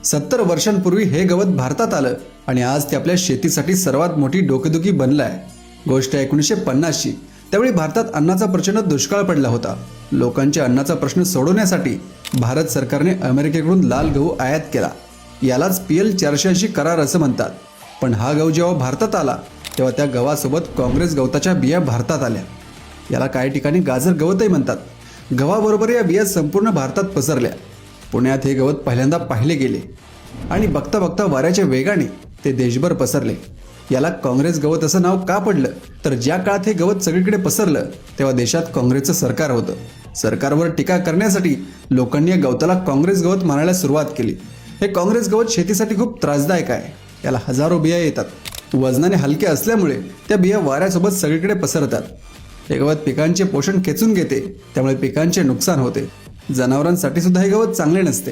70 वर्षांपूर्वी हे गवत भारतात आलं आणि आज ते आपल्या शेतीसाठी सर्वात मोठी डोकेदुखी बनलं आहे. गोष्ट 1950ची. त्यावेळी भारतात अन्नाचा प्रचंड दुष्काळ पडला होता. लोकांच्या अन्नाचा प्रश्न सोडवण्यासाठी भारत सरकारने अमेरिकेकडून लाल गहू आयात केला. यालाच PL 480 करार असं म्हणतात. पण हा गहू जेव्हा भारतात आला तेव्हा त्या गव्हासोबत काँग्रेस गवताच्या बिया भारतात आल्या. याला काही ठिकाणी गाजर गवतही म्हणतात. गव्हाबरोबर या बिया संपूर्ण भारतात पसरल्या. पुण्यात हे गवत पहिल्यांदा पाहिले गेले आणि बघता बघता वाऱ्याच्या वेगाने ते देशभर पसरले. याला काँग्रेस गवत असं नाव का पडलं तर ज्या काळात हे गवत सगळीकडे पसरलं तेव्हा देशात काँग्रेसचं सरकार होतं. सरकारवर टीका करण्यासाठी लोकांनी या गवताला काँग्रेस गवत मानायला सुरुवात केली. हे काँग्रेस गवत शेतीसाठी खूप त्रासदायक आहे. याला हजारो बिया येतात. वजनाने हलके असल्यामुळे त्या बिया वाऱ्यासोबत सगळीकडे पसरतात. हे गवत पिकांचे पोषण खेचून घेते, त्यामुळे पिकांचे नुकसान होते. जनावरांसाठी सुद्धा हे गवत चांगले नसते.